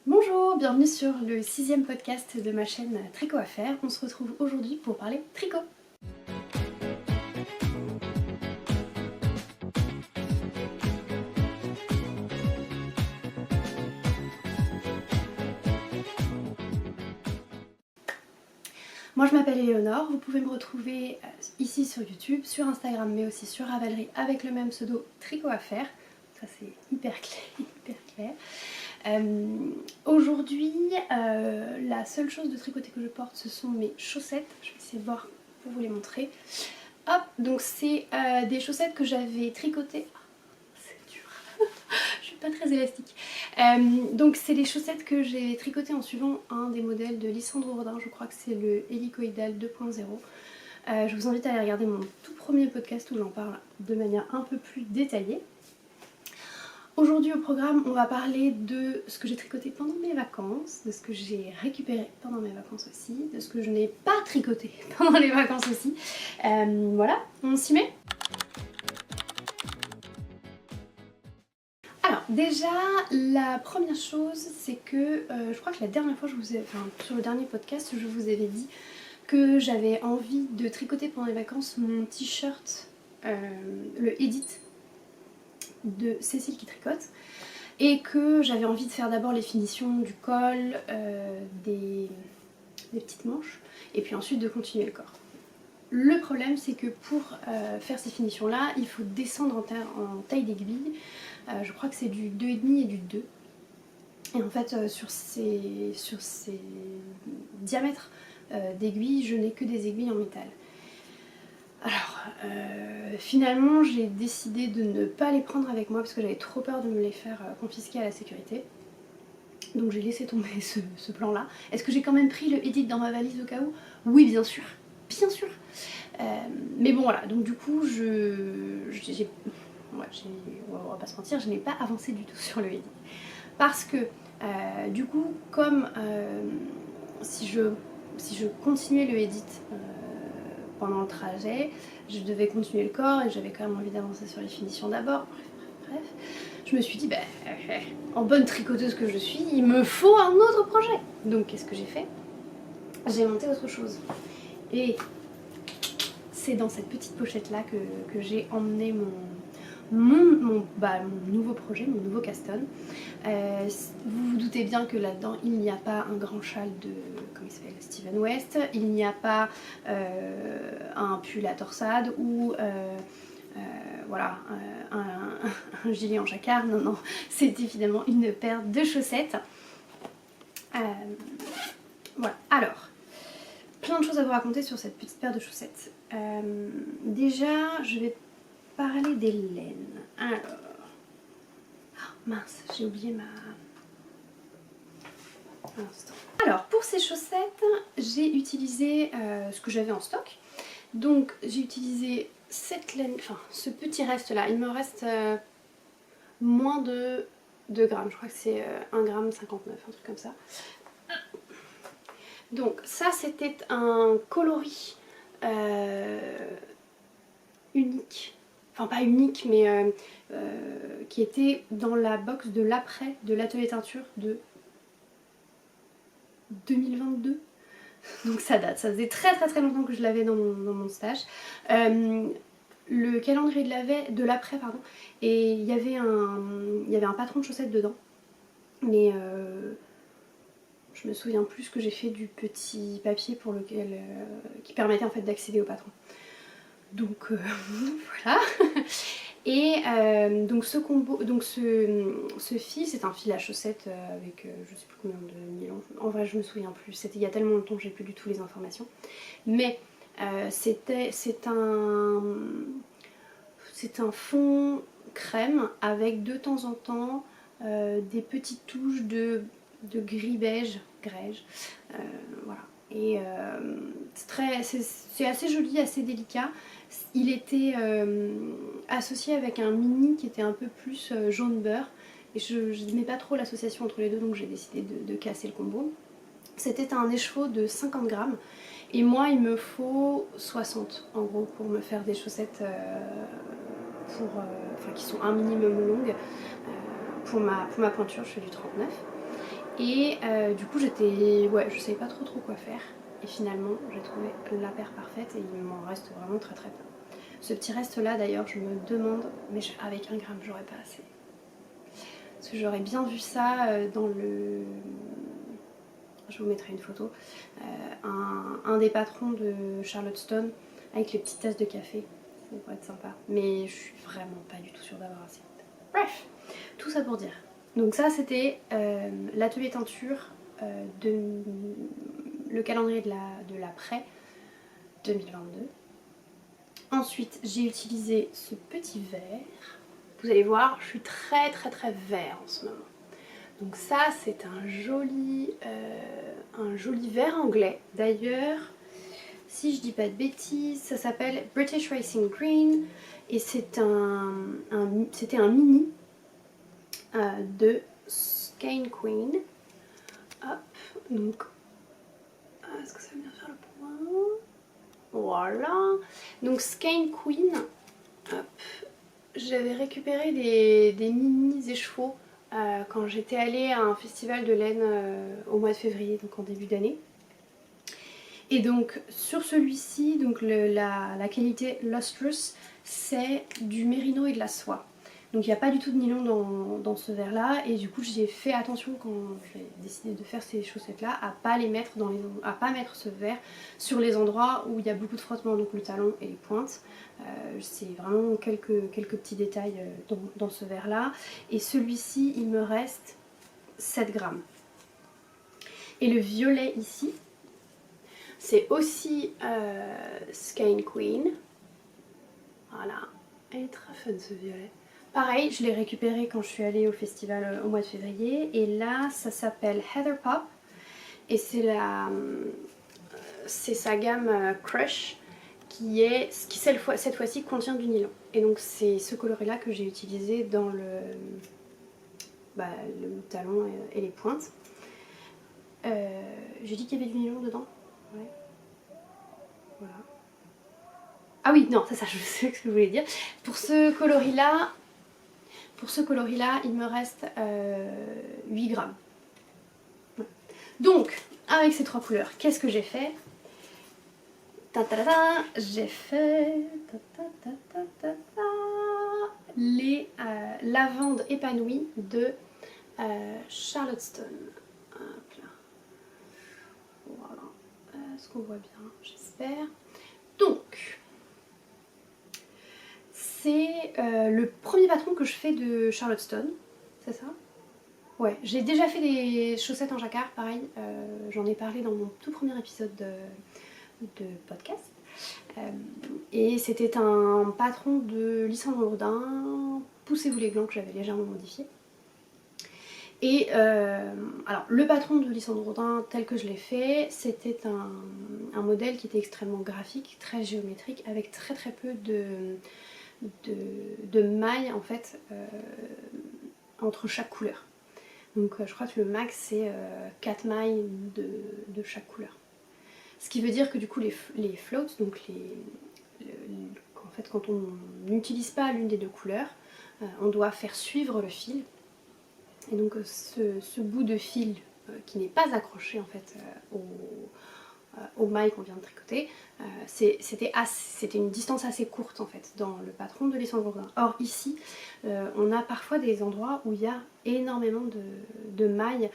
Bonjour, bienvenue sur le 6e podcast de ma chaîne Tricot à faire. On se retrouve aujourd'hui pour parler tricot. Moi je m'appelle Éléonore, vous pouvez me retrouver ici sur YouTube, sur Instagram mais aussi sur Ravelry avec le même pseudo Tricot à faire. Ça c'est hyper clair. Aujourd'hui, la seule chose de tricoter que je porte, ce sont mes chaussettes. Je vais essayer de voir pour vous les montrer. Hop, donc c'est des chaussettes que j'avais tricotées. C'est dur, je suis pas très élastique. Donc c'est les chaussettes que j'ai tricotées en suivant un des modèles de Lissandre Rodin. Je crois que c'est le Hélicoïdal 2.0. Je vous invite à aller regarder mon tout premier podcast où j'en parle de manière un peu plus détaillée. Aujourd'hui au programme, on va parler de ce que j'ai tricoté pendant mes vacances, de ce que j'ai récupéré pendant mes vacances aussi, de ce que je n'ai pas tricoté pendant les vacances aussi. Voilà, on s'y met. Alors déjà, la première chose, c'est que je crois que la dernière fois, sur le dernier podcast, je vous avais dit que j'avais envie de tricoter pendant les vacances mon t-shirt, le Edit de Cécile qui tricote, et que j'avais envie de faire d'abord les finitions du col, des petites manches, et puis ensuite de continuer le corps. Le problème c'est que pour faire ces finitions là, il faut descendre en taille d'aiguille. Je crois que c'est du 2,5 et du 2. Et en fait sur ces diamètres d'aiguilles, je n'ai que des aiguilles en métal. Alors, finalement, j'ai décidé de ne pas les prendre avec moi parce que j'avais trop peur de me les faire confisquer à la sécurité. Donc j'ai laissé tomber ce plan-là. Est-ce que j'ai quand même pris le Edit dans ma valise au cas où? Oui, bien sûr. Bien sûr. Mais bon, voilà. Donc du coup, on va pas se mentir, je n'ai pas avancé du tout sur le Edit. Parce que, du coup, comme si je continuais le Edit pendant le trajet, je devais continuer le corps et j'avais quand même envie d'avancer sur les finitions d'abord. Bref, je me suis dit, en bonne tricoteuse que je suis, il me faut un autre projet. Donc qu'est-ce que j'ai fait? J'ai monté autre chose. Et c'est dans cette petite pochette là que j'ai emmené mon nouveau projet, mon nouveau Caston. Vous vous doutez bien que là-dedans il n'y a pas un grand châle de, comment il s'appelle, Steven West, il n'y a pas un pull à torsade ou voilà, un gilet en jacquard. Non, c'est évidemment une paire de chaussettes. Voilà, alors, plein de choses à vous raconter sur cette petite paire de chaussettes. Déjà, je vais parler des laines. Alors, mince, j'ai oublié ma... Un instant. Alors, pour ces chaussettes, j'ai utilisé ce que j'avais en stock. Donc, j'ai utilisé cette laine, enfin, ce petit reste là. Il me reste moins de 2 grammes. Je crois que c'est 1,59 g, un truc comme ça. Donc, ça, c'était un coloris unique. Enfin pas unique mais qui était dans la box de l'après de l'atelier teinture de 2022. Donc ça date, ça faisait très longtemps que je l'avais dans mon stage. Le calendrier de l'après, pardon, et il y avait un patron de chaussettes dedans. Mais je me souviens plus ce que j'ai fait du petit papier pour lequel qui permettait en fait d'accéder au patron. Donc voilà. Et donc ce combo, donc ce fil, c'est un fil à chaussettes avec je sais plus combien de nylon. En vrai je me souviens plus, c'était il y a tellement longtemps que j'ai plus du tout les informations. Mais c'est un fond crème avec de temps en temps des petites touches de gris beige, voilà. Et c'est assez joli, assez délicat. Il était associé avec un mini qui était un peu plus jaune beurre. Et je n'aimais pas trop l'association entre les deux, donc j'ai décidé de casser le combo. C'était un écheveau de 50 grammes. Et moi, il me faut 60 en gros pour me faire des chaussettes qui sont un minimum longues. Pour ma pointure, je fais du 39. Et du coup j'étais, ouais, je savais pas trop quoi faire. Et finalement j'ai trouvé la paire parfaite et il m'en reste vraiment très peu. Ce petit reste là d'ailleurs je me demande, mais avec 1 gramme j'aurais pas assez. Parce que j'aurais bien vu ça dans le... Je vous mettrai une photo. Un des patrons de Charlotte Stone avec les petites tasses de café. Ça pourrait être sympa. Mais je suis vraiment pas du tout sûre d'avoir assez. Bref, tout ça pour dire. Donc ça c'était l'atelier teinture le calendrier de l'après 2022. Ensuite j'ai utilisé ce petit verre. Vous allez voir, je suis très vert en ce moment. Donc ça c'est un joli verre anglais. D'ailleurs, si je dis pas de bêtises, ça s'appelle British Racing Green et c'était un mini de Skane Queen. Hop, donc est-ce que ça va bien faire le point? Voilà. Donc Skane Queen, hop, j'avais récupéré des mini écheveaux quand j'étais allée à un festival de laine au mois de février, donc en début d'année. Et donc sur celui-ci, donc la qualité Lustrous, c'est du mérino et de la soie. Donc il n'y a pas du tout de nylon dans ce verre là et du coup j'ai fait attention quand j'ai décidé de faire ces chaussettes là à pas les mettre à pas mettre ce verre sur les endroits où il y a beaucoup de frottement, donc le talon et les pointes. C'est vraiment quelques petits détails dans ce verre là. Et celui-ci il me reste 7 grammes. Et le violet ici, c'est aussi Skane Queen. Voilà, elle est très fun ce violet. Pareil, je l'ai récupéré quand je suis allée au festival au mois de février. Et là, ça s'appelle Heather Pop. Et c'est sa gamme Crush qui cette fois-ci contient du nylon. Et donc c'est ce coloris là que j'ai utilisé dans le talon et les pointes. J'ai dit qu'il y avait du nylon dedans. Ouais. Voilà. Ah oui, non, c'est ça, je sais ce que je voulais dire. Pour ce coloris-là, il me reste 8 grammes. Ouais. Donc, avec ces 3 couleurs, qu'est-ce que j'ai fait? J'ai fait les lavandes épanouies de Charlotte Stone. Hop là. Voilà. Est-ce qu'on voit bien? J'espère. Donc, c'est le premier patron que je fais de Charlotte Stone, c'est ça? Ouais, j'ai déjà fait des chaussettes en jacquard, pareil, j'en ai parlé dans mon tout premier épisode de podcast. Et c'était un patron de Lysandre Bourdin, Poussez-vous les glands, que j'avais légèrement modifié. Et alors le patron de Lysandre Bourdin tel que je l'ai fait, c'était un modèle qui était extrêmement graphique, très géométrique, avec très peu de mailles en fait entre chaque couleur. Donc je crois que le max c'est 4 mailles de chaque couleur. Ce qui veut dire que du coup les floats, donc en fait quand on n'utilise pas l'une des deux couleurs, on doit faire suivre le fil. Et donc ce bout de fil qui n'est pas accroché en fait aux mailles qu'on vient de tricoter, c'était une distance assez courte en fait dans le patron de Lysandre Bourdin. Or ici, on a parfois des endroits où il y a énormément de mailles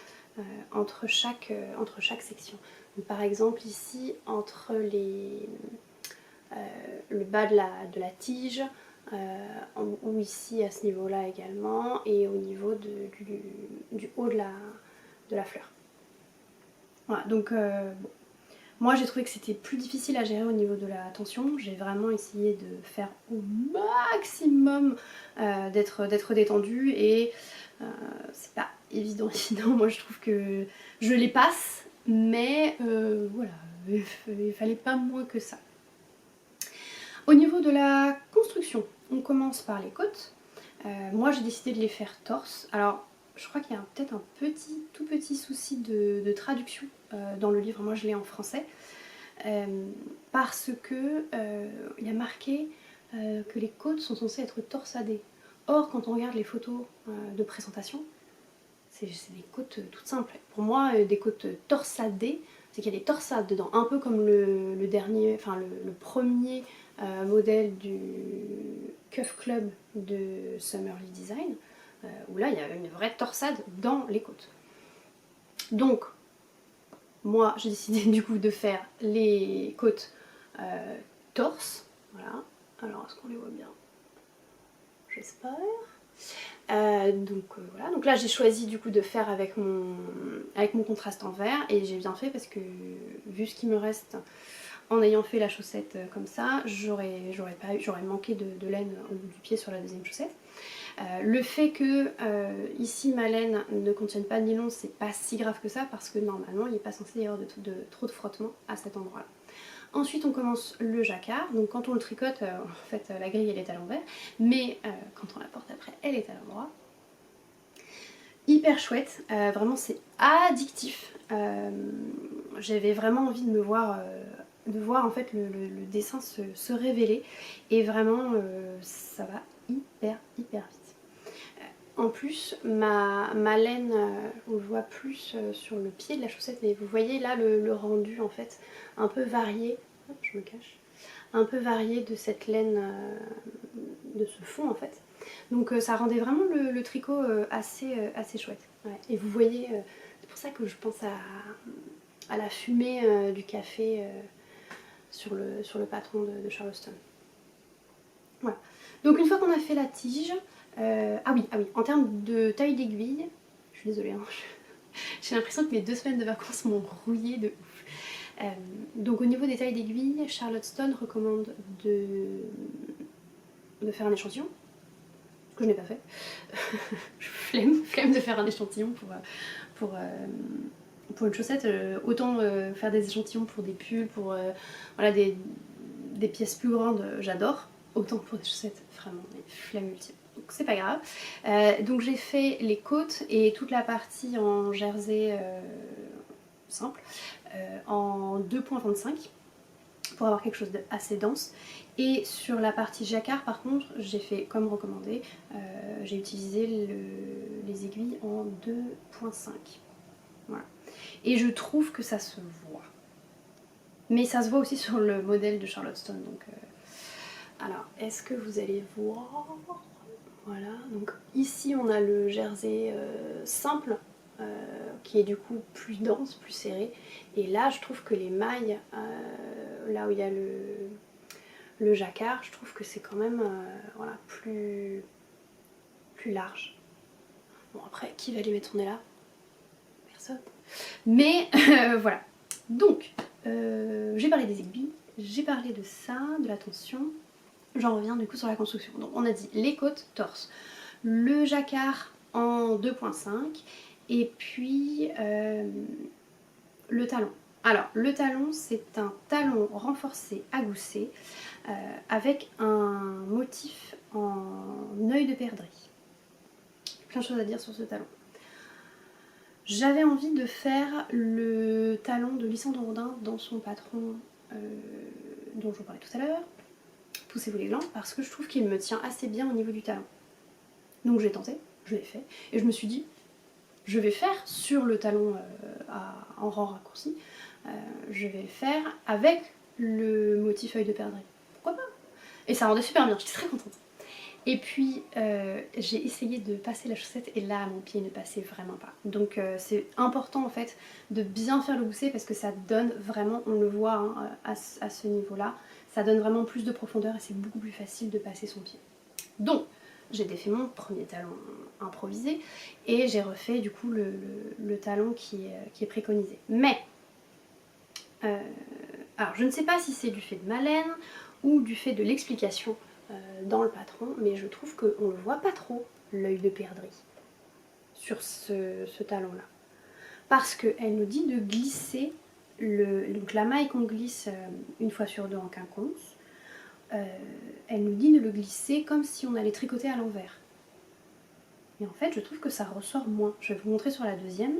entre chaque section. Donc, par exemple ici, entre le bas de la tige, ou ici à ce niveau-là également, et au niveau du haut de la fleur. Voilà, donc bon. Moi j'ai trouvé que c'était plus difficile à gérer au niveau de la tension. J'ai vraiment essayé de faire au maximum d'être détendue et c'est pas évident. Moi je trouve que je les passe, mais voilà, il fallait pas moins que ça. Au niveau de la construction, on commence par les côtes. Moi j'ai décidé de les faire torse. Alors je crois qu'il y a peut-être un tout petit souci de traduction dans le livre, moi je l'ai en français, parce que il y a marqué que les côtes sont censées être torsadées. Or quand on regarde les photos de présentation, c'est des côtes toutes simples. Pour moi, des côtes torsadées, c'est qu'il y a des torsades dedans, un peu comme le dernier, enfin le premier modèle du Cuff Club de Summerly Design, où là il y a une vraie torsade dans les côtes. Donc moi j'ai décidé du coup de faire les côtes torse, voilà. Alors est-ce qu'on les voit bien? J'espère. Voilà, donc là j'ai choisi du coup de faire avec mon contraste en vert, et j'ai bien fait parce que vu ce qui me reste en ayant fait la chaussette comme ça, j'aurais manqué de laine au bout du pied sur la deuxième chaussette. Le fait que ici ma laine ne contienne pas de nylon, c'est pas si grave que ça parce que normalement il n'est pas censé y avoir trop de frottement à cet endroit là. Ensuite on commence le jacquard, donc quand on le tricote, en fait la grille elle est à l'envers, mais quand on la porte après elle est à l'endroit. Hyper chouette, vraiment c'est addictif. J'avais vraiment envie de voir en fait le dessin se révéler, et vraiment ça va hyper vite. En plus, ma laine, on le voit plus sur le pied de la chaussette, mais vous voyez là le rendu en fait un peu varié, hop, je me cache, un peu varié de cette laine, de ce fond en fait. Donc ça rendait vraiment le tricot assez chouette. Ouais. Et vous voyez, c'est pour ça que je pense à la fumée du café sur le patron de Charleston. Voilà. Donc une fois qu'on a fait la tige, ah oui, en termes de taille d'aiguille, je suis désolée, hein, j'ai l'impression que mes 2 semaines de vacances m'ont rouillée de ouf. Donc au niveau des tailles d'aiguille, Charleston recommande de faire un échantillon, ce que je n'ai pas fait. flemme de faire un échantillon pour une chaussette, autant faire des échantillons pour des pulls, pour voilà, des pièces plus grandes, j'adore. Autant pour des chaussettes, vraiment, des flammes ultimes. Donc c'est pas grave. Donc j'ai fait les côtes et toute la partie en jersey simple en 2,25 pour avoir quelque chose d'assez dense. Et sur la partie jacquard par contre, j'ai fait comme recommandé, j'ai utilisé les aiguilles en 2,5. Voilà. Et je trouve que ça se voit. Mais ça se voit aussi sur le modèle de Charleston, donc... Alors, est-ce que vous allez voir? Voilà, donc ici on a le jersey simple, qui est du coup plus dense, plus serré. Et là, je trouve que les mailles, là où il y a le jacquard, je trouve que c'est quand même voilà, plus large. Bon, après, qui va les mettre son nez là? Personne. Mais voilà. Donc, j'ai parlé des aiguilles, j'ai parlé de ça, de la tension. J'en reviens du coup sur la construction. Donc on a dit les côtes torse, le jacquard en 2,5 et puis le talon. Alors le talon, c'est un talon renforcé à gousset avec un motif en œil de perdrix. Plein de choses à dire sur ce talon. J'avais envie de faire le talon de Lysandre Rodin dans son patron dont je vous parlais tout à l'heure. Poussez-vous les glands, parce que je trouve qu'il me tient assez bien au niveau du talon. Donc j'ai tenté, je l'ai fait, et je me suis dit, je vais faire sur le talon en rang raccourci, je vais le faire avec le motif œil de perdrix. Pourquoi pas? Et ça rendait super bien, j'étais très contente. Et puis j'ai essayé de passer la chaussette et là mon pied ne passait vraiment pas. Donc c'est important en fait de bien faire le gousset parce que ça donne vraiment, on le voit hein, à ce niveau-là, ça donne vraiment plus de profondeur et c'est beaucoup plus facile de passer son pied. Donc j'ai défait mon premier talon improvisé et j'ai refait du coup le talon qui est préconisé. Mais alors je ne sais pas si c'est du fait de ma laine ou du fait de l'explication dans le patron, mais je trouve qu'on ne voit pas trop l'œil de perdrix sur ce talon là, parce qu'elle nous dit de glisser donc la maille qu'on glisse une fois sur deux en quinconce, elle nous dit de le glisser comme si on allait tricoter à l'envers. Et en fait je trouve que ça ressort moins. Je vais vous montrer sur la deuxième,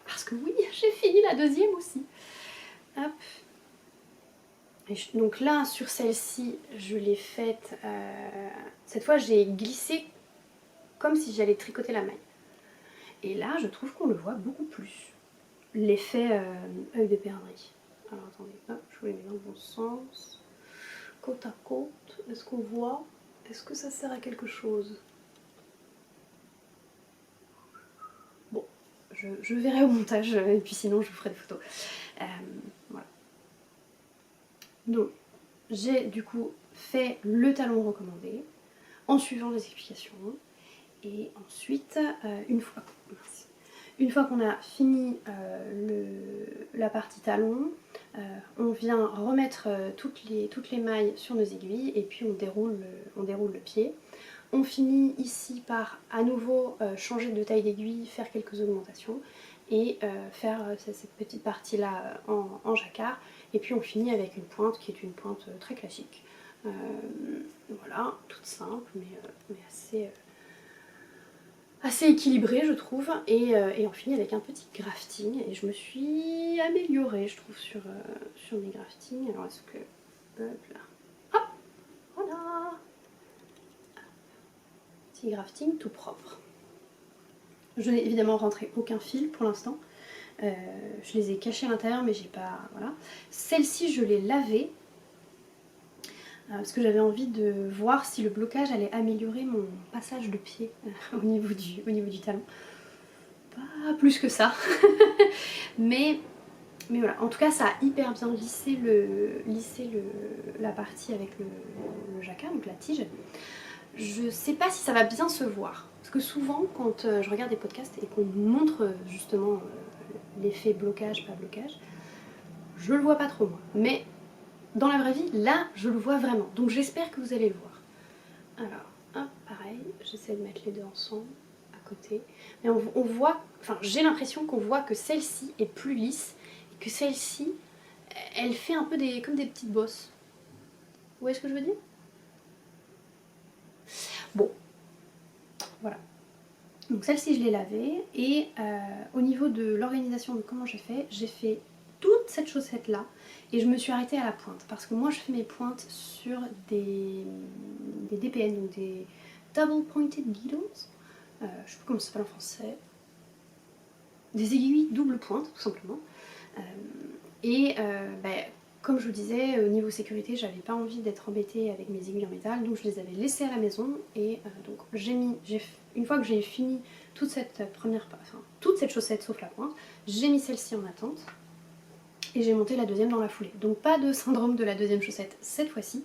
parce que oui, j'ai fini la deuxième aussi. Hop. Donc là, sur celle-ci, je l'ai faite, cette fois j'ai glissé comme si j'allais tricoter la maille. Et là je trouve qu'on le voit beaucoup plus. L'effet œil de perdrix. Alors attendez, hop, je vous les mets dans le bon sens. Côte à côte, est-ce qu'on voit? Est-ce que ça sert à quelque chose? Bon, je verrai au montage et puis sinon je vous ferai des photos. Voilà. Donc j'ai du coup fait le talon recommandé en suivant les explications. Et ensuite, une fois qu'on a fini la partie talon, on vient remettre toutes les mailles sur nos aiguilles et puis on déroule le pied. On finit ici par à nouveau changer de taille d'aiguille, faire quelques augmentations et faire cette petite partie là en jacquard. Et puis on finit avec une pointe qui est une pointe très classique. Voilà, toute simple mais assez équilibrée je trouve, et on finit avec un petit grafting et je me suis améliorée je trouve sur mes graftings. Alors est-ce que... hop là, hop, voilà, petit grafting tout propre. Je n'ai évidemment rentré aucun fil pour l'instant, je les ai cachés à l'intérieur mais j'ai pas... voilà. Celle-ci je l'ai lavée parce que j'avais envie de voir si le blocage allait améliorer mon passage de pied au niveau du talon. Pas plus que ça, mais voilà, en tout cas ça a hyper bien lissé la partie avec le jacquard, donc la tige. Je sais pas si ça va bien se voir, parce que souvent quand je regarde des podcasts et qu'on montre justement l'effet blocage, pas blocage, je le vois pas trop moi, mais dans la vraie vie, là, je le vois vraiment. Donc j'espère que vous allez le voir. Alors, hop, pareil, j'essaie de mettre les deux ensemble, à côté. Mais on voit, enfin j'ai l'impression qu'on voit que celle-ci est plus lisse, et que celle-ci, elle fait un peu comme des petites bosses. Vous voyez ce que je veux dire? Bon, voilà. Donc celle-ci, je l'ai lavée, et au niveau de l'organisation de comment j'ai fait toute cette chaussette là et je me suis arrêtée à la pointe parce que moi je fais mes pointes sur des DPN, donc des Double Pointed Needles, je sais pas comment ça s'appelle en français, des aiguilles double pointe tout simplement, comme je vous disais, au niveau sécurité j'avais pas envie d'être embêtée avec mes aiguilles en métal, donc je les avais laissées à la maison et donc une fois que j'ai fini toute cette chaussette sauf la pointe, j'ai mis celle-ci en attente. Et j'ai monté la deuxième dans la foulée. Donc pas de syndrome de la deuxième chaussette cette fois-ci.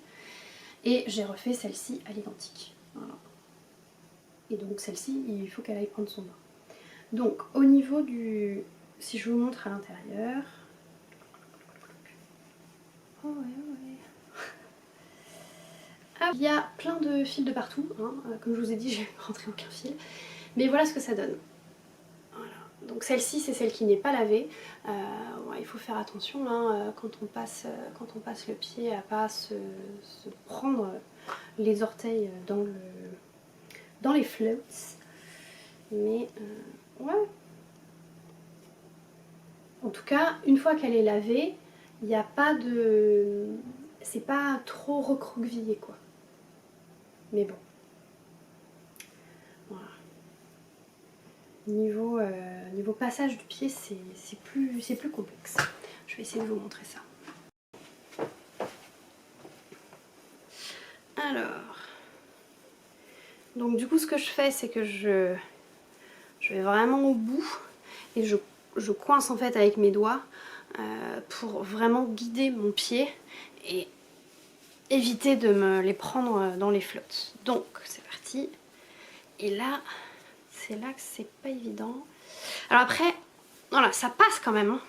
Et j'ai refait celle-ci à l'identique. Voilà. Et donc celle-ci, il faut qu'elle aille prendre son bain. Donc au niveau du... Si je vous montre à l'intérieur... Oh ouais. Ah, il y a plein de fils de partout. Hein. Comme je vous ai dit, j'ai rentré aucun fil. Mais voilà ce que ça donne. Donc celle-ci c'est celle qui n'est pas lavée, ouais, il faut faire attention hein, quand on passe le pied à pas se prendre les orteils dans les floats, mais ouais. En tout cas une fois qu'elle est lavée, il n'y a pas de... c'est pas trop recroquevillé quoi, mais bon. Voilà. Niveau passage du pied, c'est plus complexe. Je vais essayer de vous montrer ça. Alors, donc du coup ce que je fais c'est que je vais vraiment au bout et je coince en fait avec mes doigts pour vraiment guider mon pied et éviter de me les prendre dans les flottes. Donc c'est parti. Et là... c'est là que c'est pas évident. Alors après, voilà, ça passe quand même. Hein.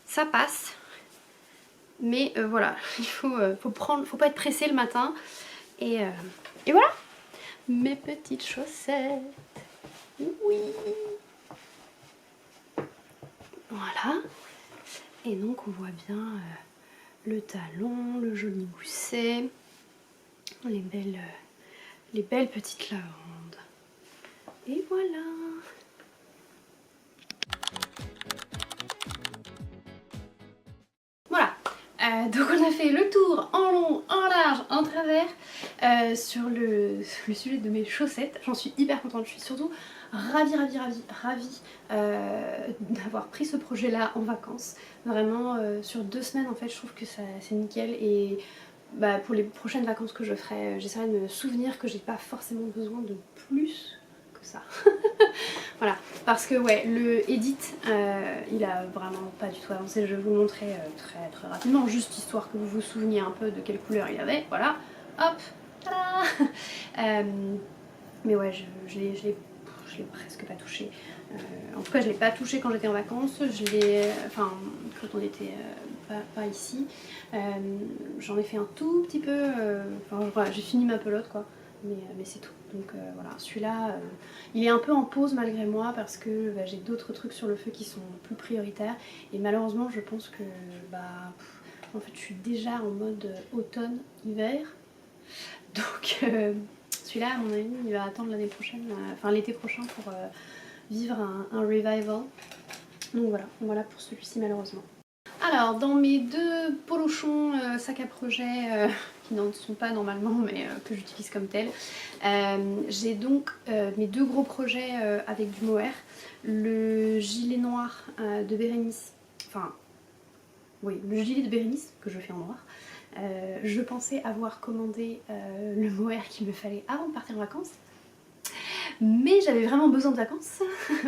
Ça passe. Mais voilà, il faut pas être pressé le matin. Et voilà. Mes petites chaussettes. Oui. Voilà. Et donc on voit bien le talon, le joli gousset, les belles petites lavandes. Et voilà. Voilà, donc on a fait le tour en long, en large, en travers. sur le sujet de mes chaussettes. J'en suis hyper contente, je suis surtout ravie d'avoir pris ce projet là en vacances. Vraiment sur 2 semaines en fait je trouve que c'est nickel et bah, pour les prochaines vacances que je ferai, j'essaierai de me souvenir que j'ai pas forcément besoin de plus que ça. Voilà, parce que ouais, le edit, il a vraiment pas du tout avancé, je vais vous le montrer très rapidement, juste histoire que vous vous souveniez un peu de quelle couleur il avait, voilà, hop, tada. Mais ouais, je l'ai presque pas touché. En tout cas, je l'ai pas touché quand j'étais en vacances, je l'ai, enfin, quand on était pas ici. J'en ai fait un tout petit peu, enfin voilà, j'ai fini ma pelote quoi, mais c'est tout. Donc voilà, celui-là, il est un peu en pause malgré moi parce que bah, j'ai d'autres trucs sur le feu qui sont plus prioritaires. Et malheureusement, je pense que bah, en fait, je suis déjà en mode automne-hiver. Donc celui-là, à mon avis, il va attendre l'année prochaine, enfin l'été prochain pour vivre un revival. Donc voilà pour celui-ci malheureusement. Alors, dans mes 2 polochons sac à projet qui n'en sont pas normalement mais que j'utilise comme tel, j'ai donc mes 2 gros projets avec du mohair. Le gilet noir de Bérénice, enfin oui, le gilet de Bérénice que je fais en noir. Je pensais avoir commandé le mohair qu'il me fallait avant de partir en vacances. Mais j'avais vraiment besoin de vacances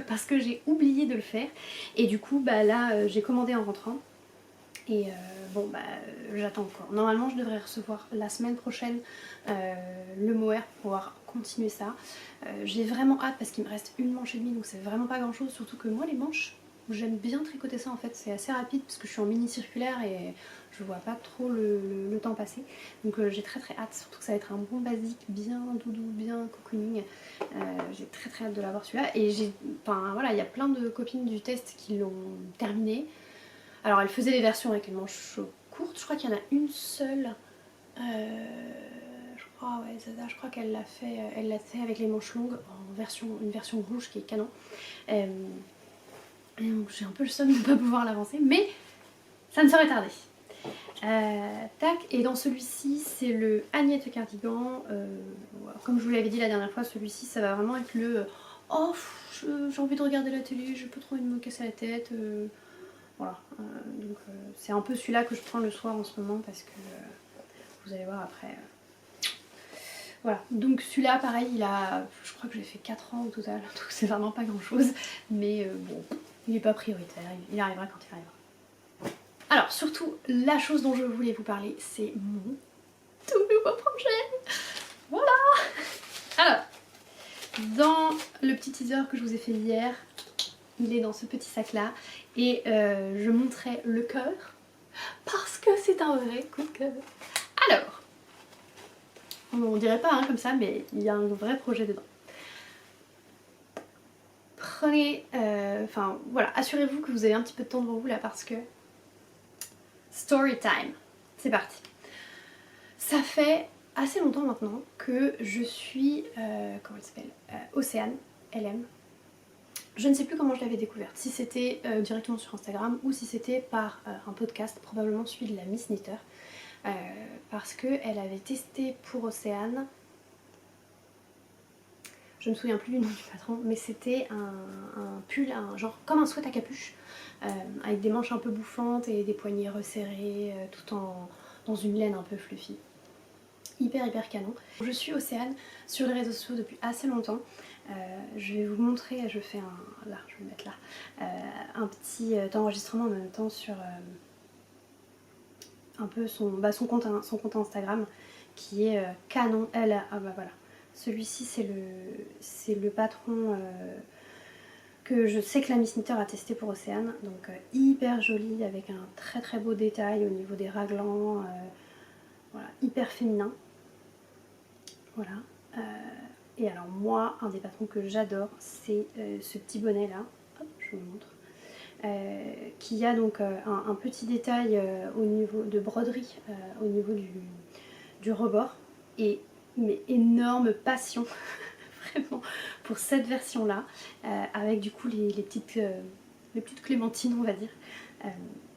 parce que j'ai oublié de le faire. Et du coup, bah là, j'ai commandé en rentrant. Et bon bah j'attends encore. Normalement je devrais recevoir la semaine prochaine le mohair pour pouvoir continuer ça. J'ai vraiment hâte parce qu'il me reste une manche et demie donc c'est vraiment pas grand chose. Surtout que moi les manches, j'aime bien tricoter ça en fait. C'est assez rapide parce que je suis en mini circulaire et je vois pas trop le temps passer. Donc j'ai très hâte, surtout que ça va être un bon basique bien doudou, bien cocooning. J'ai très hâte de l'avoir celui-là. Et enfin voilà, il y a plein de copines du test qui l'ont terminé. Alors elle faisait des versions avec une manche courte, je crois qu'il y en a une seule, je crois, ouais, Zaza, je crois qu'elle l'a fait avec les manches longues en une version rouge qui est canon. Et donc j'ai un peu le seum de ne pas pouvoir l'avancer, mais ça ne saurait tarder. Tac, et dans celui-ci c'est le Agnette cardigan, comme je vous l'avais dit la dernière fois, celui-ci ça va vraiment être le oh j'ai envie de regarder la télé, j'ai pas trop envie de me casser la tête. Voilà, donc c'est un peu celui-là que je prends le soir en ce moment parce que vous allez voir après. Voilà, donc celui-là pareil, je crois que j'ai fait 4 ans au total, donc c'est vraiment pas grand chose, mais bon, il est pas prioritaire, il arrivera quand il arrivera. Alors surtout, la chose dont je voulais vous parler, c'est mon tout nouveau projet. Voilà. Alors, dans le petit teaser que je vous ai fait hier, il est dans ce petit sac là et je montrais le cœur parce que c'est un vrai coup de cœur. Alors, on dirait pas hein, comme ça mais il y a un vrai projet dedans. Prenez, enfin voilà, assurez-vous que vous avez un petit peu de temps devant vous là parce que story time, c'est parti. Ça fait assez longtemps maintenant que je suis, comment elle s'appelle, Océane, LM. Je ne sais plus comment je l'avais découverte, si c'était directement sur Instagram ou si c'était par un podcast, probablement celui de la Miss Knitter, parce qu'elle avait testé pour Océane, je ne me souviens plus du nom du patron, mais c'était un pull, genre comme un sweat à capuche, avec des manches un peu bouffantes et des poignets resserrés, tout dans une laine un peu fluffy. Hyper canon. Je suis Océane sur les réseaux sociaux depuis assez longtemps. Je vais vous montrer, je fais là, je vais le mettre là, un petit enregistrement en même temps sur un peu son compte Instagram qui est canon. Ah bah voilà, celui-ci c'est le patron que je sais que la Miss Knitter a testé pour Océane, donc hyper joli avec un très beau détail au niveau des raglans, voilà, hyper féminin. Voilà. Et alors moi, un des patrons que j'adore, c'est ce petit bonnet là. Hop, je vous le montre. Qui a donc un petit détail au niveau de broderie, au niveau du rebord. Et mais énorme passion vraiment pour cette version là, avec du coup les petites clémentines on va dire,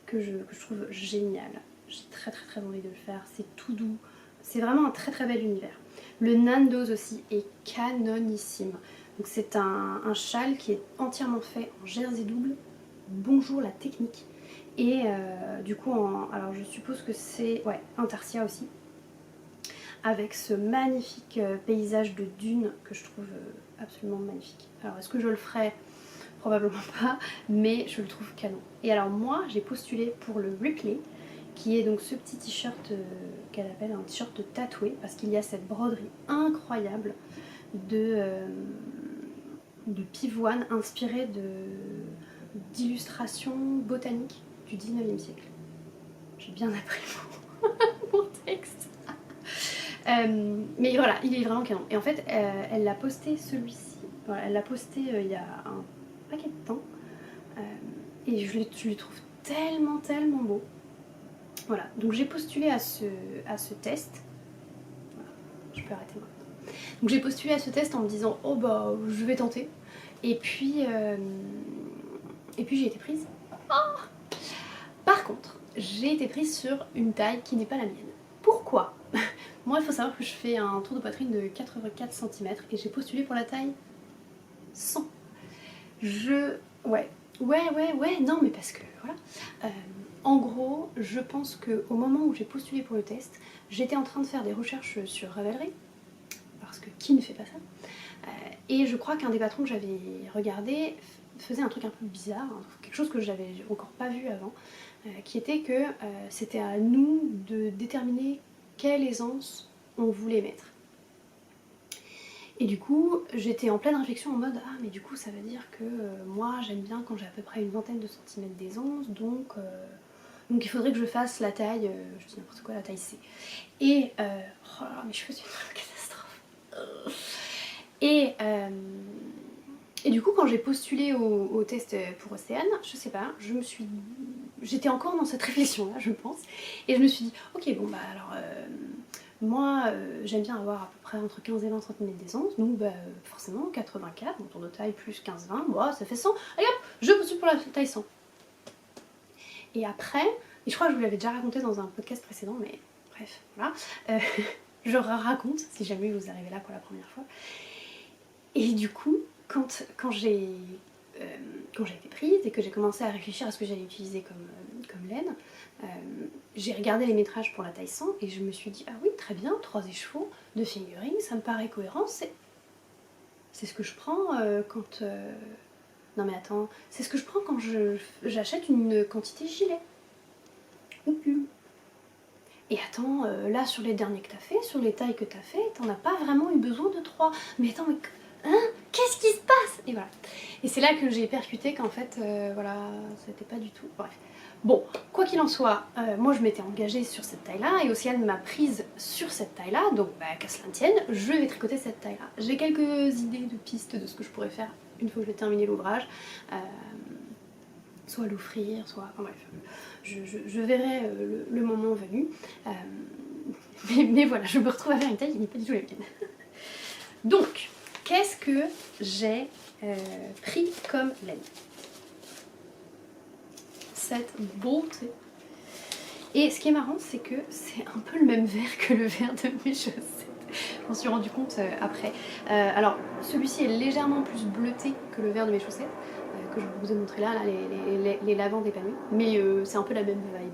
que je trouve génial. J'ai très envie de le faire, c'est tout doux, c'est vraiment un très bel univers. Le Nando's aussi est canonissime. Donc c'est un châle qui est entièrement fait en jersey double. Bonjour la technique. Et du coup, alors je suppose que c'est intarsia aussi. Avec ce magnifique paysage de dunes que je trouve absolument magnifique. Alors est-ce que je le ferai? Probablement pas, mais je le trouve canon. Et alors moi, j'ai postulé pour le Ripley, qui est donc ce petit t-shirt qu'elle appelle un t-shirt tatoué, parce qu'il y a cette broderie incroyable de pivoine inspirée d'illustrations botaniques du 19e siècle. J'ai bien appris mon texte. Mais voilà, il est vraiment canon. Et en fait, elle l'a posté celui-ci. Voilà, elle l'a posté il y a un paquet de temps. Et je le trouve tellement beau. Voilà, donc j'ai postulé à ce test. Voilà, je peux arrêter maintenant. Donc j'ai postulé à ce test en me disant oh bah je vais tenter. Et puis j'ai été prise. Oh, par contre, j'ai été prise sur une taille qui n'est pas la mienne. Pourquoi? Moi il faut savoir que je fais un tour de poitrine de 84 cm et j'ai postulé pour la taille 100. Ouais, non mais parce que voilà. En gros, je pense qu'au moment où j'ai postulé pour le test, j'étais en train de faire des recherches sur Ravelry, parce que qui ne fait pas ça, et je crois qu'un des patrons que j'avais regardé faisait un truc un peu bizarre, hein, quelque chose que j'avais encore pas vu avant, qui était que c'était à nous de déterminer quelle aisance on voulait mettre. Et du coup, j'étais en pleine réflexion en mode ah mais du coup ça veut dire que moi j'aime bien quand j'ai à peu près une vingtaine de centimètres d'aisance, donc il faudrait que je fasse la taille, je dis n'importe quoi, la taille C. Et oh là là, mes cheveux c'est une catastrophe. Et du coup quand j'ai postulé au test pour Océane, je sais pas, j'étais encore dans cette réflexion là je pense, et je me suis dit ok bon bah alors moi j'aime bien avoir à peu près entre 15 et 20 cm d'aisance, donc bah forcément 84, mon tour de taille plus 15-20, moi ça fait 100, allez hop, je postule pour la taille 100. Et après, et je crois que je vous l'avais déjà raconté dans un podcast précédent, mais bref, voilà, je raconte si jamais vous arrivez là pour la première fois. Et du coup, quand j'ai été prise et que j'ai commencé à réfléchir à ce que j'allais utiliser comme laine, j'ai regardé les métrages pour la taille 100 et je me suis dit ah oui très bien, 3 écheveaux de fingering, ça me paraît cohérent, c'est ce que je prends quand... Non mais attends, c'est ce que je prends quand j'achète une quantité gilet ou pull. Et attends, là sur les derniers que t'as fait, sur les tailles que t'as fait, t'en as pas vraiment eu besoin de 3. Mais attends, mais hein, qu'est-ce qui se passe? Et voilà. Et c'est là que j'ai percuté qu'en fait, voilà, c'était pas du tout. Bref. Bon, quoi qu'il en soit, moi je m'étais engagée sur cette taille-là et Océane m'a prise sur cette taille-là, donc bah, qu'à cela ne tienne, je vais tricoter cette taille-là. J'ai quelques idées de pistes de ce que je pourrais faire une fois que j'ai terminé l'ouvrage. Soit l'offrir, soit... Enfin bref, je verrai le moment venu. Mais voilà, je me retrouve à faire une taille qui n'est pas du tout la mienne. Donc, qu'est-ce que j'ai pris comme laine? Cette beauté. Et ce qui est marrant, c'est que c'est un peu le même vert que le vert de mes chaussettes. Je m'en suis rendu compte après. Alors, celui-ci est légèrement plus bleuté que le vert de mes chaussettes, que je vous ai montré là les lavandes épanouies. Mais c'est un peu la même vibe.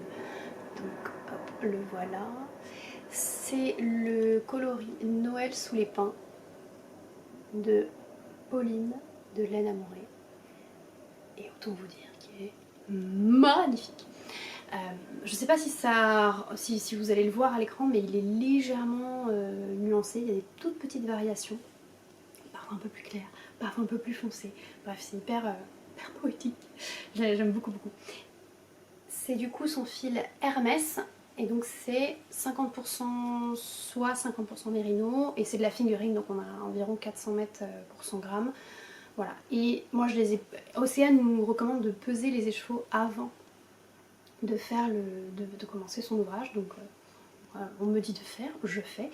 Donc, hop, le voilà. C'est le coloris Noël sous les pins de Pauline de Laine Amourée. Et autant vous dire qu'il est magnifique. Je sais pas si vous allez le voir à l'écran, mais il est légèrement nuancé, il y a des toutes petites variations, parfois un peu plus clair, parfois un peu plus foncé, bref c'est hyper poétique, j'aime beaucoup. C'est du coup son fil Hermès, et donc c'est 50% soie, 50% mérino, et c'est de la fingering, donc on a environ 400 mètres pour 100 grammes. Voilà, et moi Océane nous recommande de peser les écheveaux avant de faire de commencer son ouvrage, donc voilà, on me dit de faire, je fais,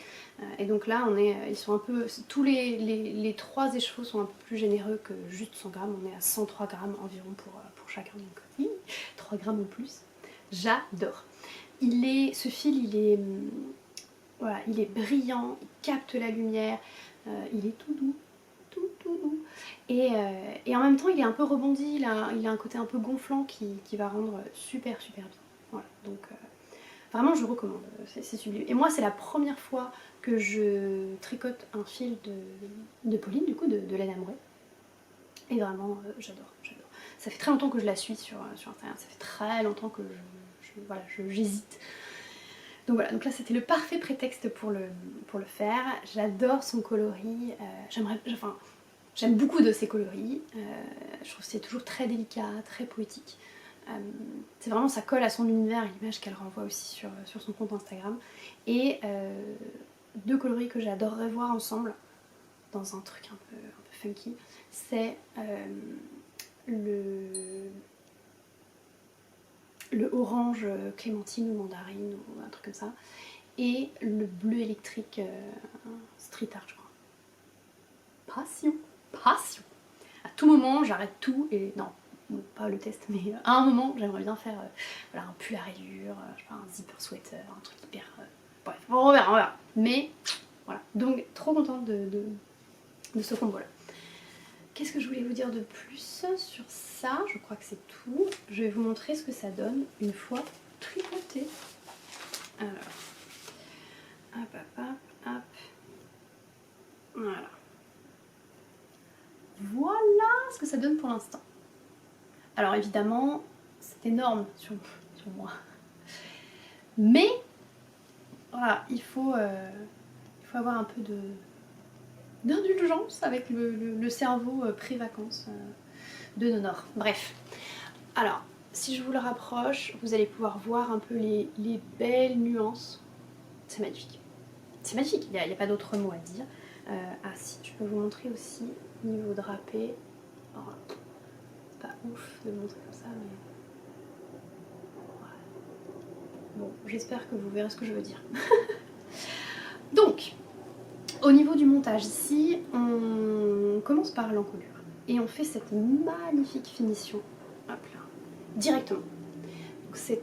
et donc là ils sont un peu, tous les 3 écheveaux sont un peu plus généreux que juste 100 grammes, on est à 103 grammes environ pour chacun, donc 3 grammes en plus, j'adore. Ce fil il est voilà, il est brillant, il capte la lumière, il est tout doux, tout doux. Et en même temps, il est un peu rebondi, il a un côté un peu gonflant qui va rendre super bien. Voilà, donc vraiment je recommande, c'est sublime. Et moi c'est la première fois que je tricote un fil de Pauline, du coup de laine amoureuse. Et vraiment j'adore. Ça fait très longtemps que je la suis sur Instagram, ça fait très longtemps que j'hésite. Donc voilà, donc là c'était le parfait prétexte pour le faire. J'adore son coloris, j'aime beaucoup de ses coloris. Je trouve que c'est toujours très délicat, très poétique. C'est vraiment, ça colle à son univers, l'image qu'elle renvoie aussi sur son compte Instagram. Et deux coloris que j'adorerais voir ensemble dans un truc un peu funky, c'est le orange clémentine ou mandarine ou un truc comme ça, et le bleu électrique street art, je crois. Passion. À tout moment j'arrête tout et non, pas le test, mais à un moment j'aimerais bien faire voilà, un pull à rayures, je sais pas, un zipper sweater, un truc hyper... bref, on verra. Mais voilà, donc trop contente de ce combo là. Qu'est-ce que je voulais vous dire de plus sur ça? Je crois que c'est tout. Je vais vous montrer ce que ça donne une fois tricoté. Alors, hop. Voilà ce que ça donne pour l'instant. Alors évidemment, c'est énorme sur moi. Mais voilà, il faut avoir un peu d'indulgence avec le cerveau pré-vacances de nos Nord. Bref. Alors, si je vous le rapproche, vous allez pouvoir voir un peu les belles nuances. C'est magnifique. C'est magnifique, il n'y a pas d'autre mot à dire. Ah si, je peux vous montrer aussi niveau drapé. Oh, c'est pas ouf de le montrer comme ça, mais... Bon, j'espère que vous verrez ce que je veux dire. Donc, au niveau du montage, ici, on commence par l'encolure. Et on fait cette magnifique finition, hop là, directement. Donc c'est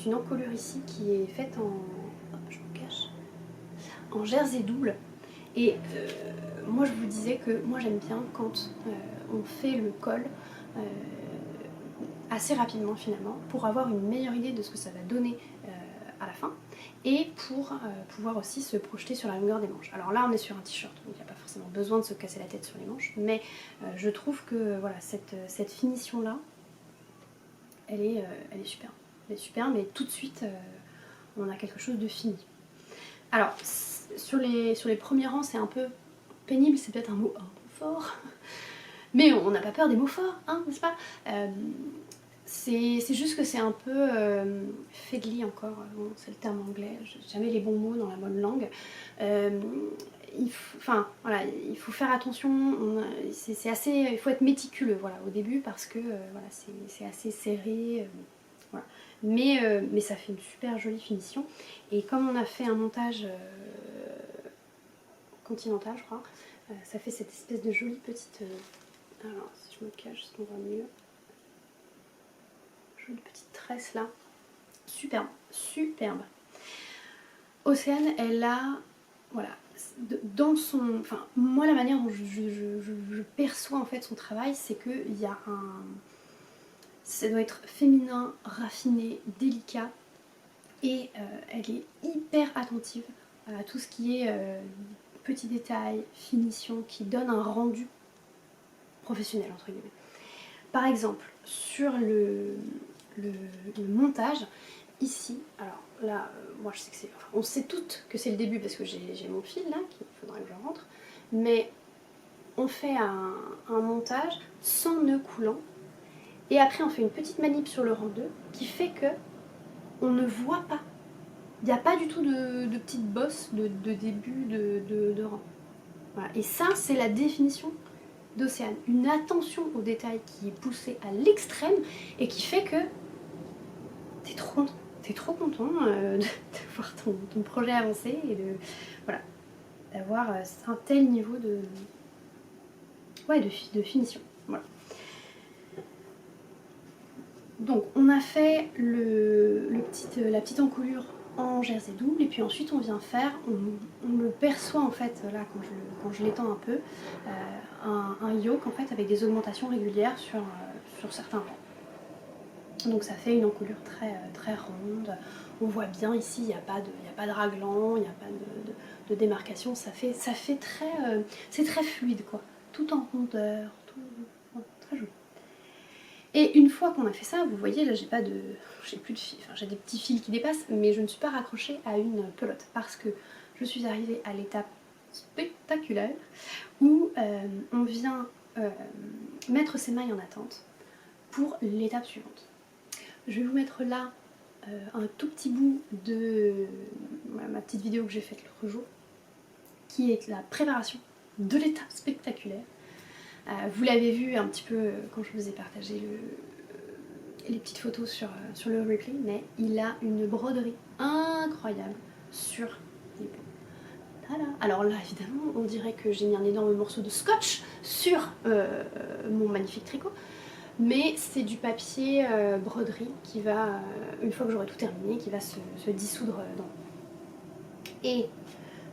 une encolure ici qui est faite en... Hop, je me cache. En jersey double. Et moi je vous disais que moi j'aime bien quand on fait le col assez rapidement finalement pour avoir une meilleure idée de ce que ça va donner à la fin et pour pouvoir aussi se projeter sur la longueur des manches. Alors là on est sur un t-shirt donc il n'y a pas forcément besoin de se casser la tête sur les manches, mais je trouve que voilà, cette finition là elle est super. Elle est super, mais tout de suite on a quelque chose de fini. Alors sur les premiers rangs c'est un peu pénible, c'est peut-être un mot un peu fort, mais on n'a pas peur des mots forts, hein, n'est-ce pas? C'est juste que c'est un peu fiddly encore, bon, c'est le terme anglais, j'ai jamais les bons mots dans la bonne langue. Il faut faire attention, il faut être méticuleux voilà, au début parce que voilà, c'est assez serré. Voilà. Mais ça fait une super jolie finition. Et comme on a fait un montage continental, je crois, ça fait cette espèce de jolie petite... alors, si je me cache, est-ce qu'on voit mieux? Jolie petite tresse là. Superbe, superbe. Océane, elle a... Voilà, dans son... Enfin, moi, la manière dont je perçois en fait son travail, c'est qu'il y a un... Ça doit être féminin, raffiné, délicat. Et elle est hyper attentive à tout ce qui est petits détails, finition, qui donne un rendu professionnel entre guillemets. Par exemple, sur le montage, ici, alors là, moi je sais que c'est... Enfin, on sait toutes que c'est le début parce que j'ai mon fil là, qu'il faudra que je rentre, mais on fait un montage sans nœud coulant, et après on fait une petite manip sur le rang 2 qui fait que on ne voit pas. Il n'y a pas du tout de petite bosse de début de rang. Voilà. Et ça, c'est la définition d'Océane. Une attention aux détails qui est poussée à l'extrême et qui fait que t'es trop content de voir ton projet avancer et voilà, d'avoir un tel niveau de finition. Voilà. Donc on a fait la petite encolure en jersey double, et puis ensuite on vient faire, on le perçoit en fait là quand je l'étends un peu, un yoke en fait avec des augmentations régulières sur certains rangs. Donc ça fait une encolure très ronde. On voit bien ici, il n'y a pas de raglan, il n'y a pas de démarcation. Ça fait très, c'est très fluide quoi. Tout en rondeur, tout très joli. Et une fois qu'on a fait ça, vous voyez là j'ai plus de fils, enfin j'ai des petits fils qui dépassent, mais je ne suis pas raccrochée à une pelote parce que je suis arrivée à l'étape spectaculaire où on vient mettre ses mailles en attente pour l'étape suivante. Je vais vous mettre là un tout petit bout de ma petite vidéo que j'ai faite l'autre jour, qui est la préparation de l'étape spectaculaire. Vous l'avez vu un petit peu quand je vous ai partagé les petites photos sur le replay, mais il a une broderie incroyable sur les peaux. Voilà. Alors là évidemment on dirait que j'ai mis un énorme morceau de scotch sur mon magnifique tricot, mais c'est du papier broderie qui va, une fois que j'aurai tout terminé, qui va se dissoudre dans l'eau. Et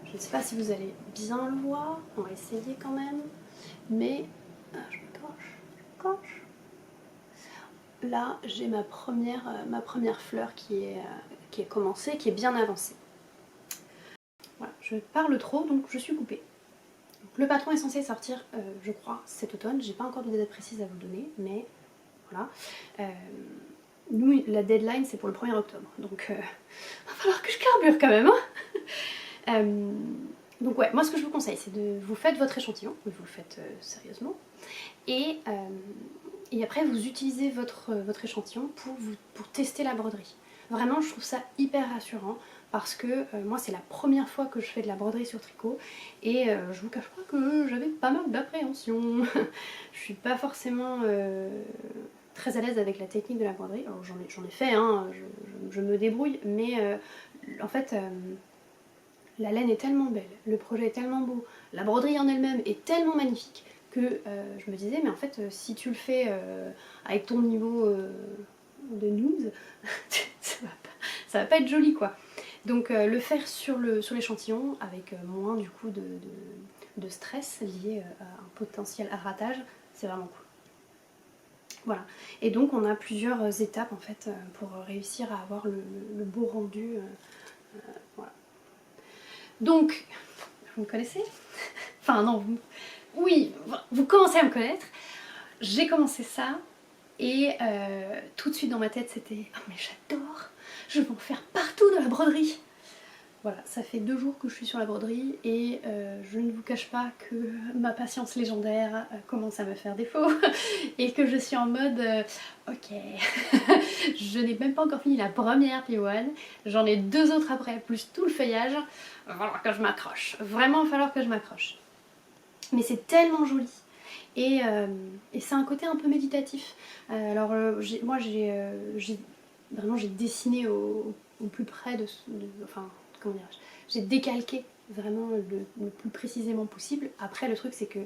je ne sais pas si vous allez bien le voir, on va essayer quand même, mais je me cache. Là j'ai ma première fleur qui est commencée, qui est bien avancée. Voilà, je parle trop donc je suis coupée. Donc, le patron est censé sortir, je crois, cet automne. J'ai pas encore de date précise à vous donner, mais voilà. Nous, la deadline c'est pour le 1er octobre, donc va falloir que je carbure quand même. Hein. Donc ouais, moi ce que je vous conseille c'est de vous faites votre échantillon, vous le faites sérieusement, et après vous utilisez votre échantillon pour tester la broderie. Vraiment je trouve ça hyper rassurant parce que moi c'est la première fois que je fais de la broderie sur tricot et je vous cache pas que j'avais pas mal d'appréhension. Je suis pas forcément très à l'aise avec la technique de la broderie, alors j'en ai fait, hein, je me débrouille, mais en fait la laine est tellement belle, le projet est tellement beau, la broderie en elle-même est tellement magnifique que je me disais mais en fait si tu le fais avec ton niveau de noob, ça va pas être joli quoi. Donc le faire sur l'échantillon avec moins du coup de stress lié à un potentiel ratage, c'est vraiment cool. Voilà, et donc on a plusieurs étapes en fait pour réussir à avoir le beau rendu. Voilà. Donc, vous me connaissez? Enfin non, oui, vous commencez à me connaître. J'ai commencé ça et tout de suite dans ma tête c'était « Oh mais j'adore, je vais en faire partout de la broderie !» Voilà, ça fait 2 jours que je suis sur la broderie et je ne vous cache pas que ma patience légendaire commence à me faire défaut et que je suis en mode ok, je n'ai même pas encore fini la première pivoine, j'en ai 2 autres après, plus tout le feuillage, il va falloir que je m'accroche, vraiment il va falloir que je m'accroche. Mais c'est tellement joli et c'est un côté un peu méditatif. Alors moi j'ai dessiné au plus près enfin comment dirais-je, j'ai décalqué vraiment le plus précisément possible. Après le truc c'est que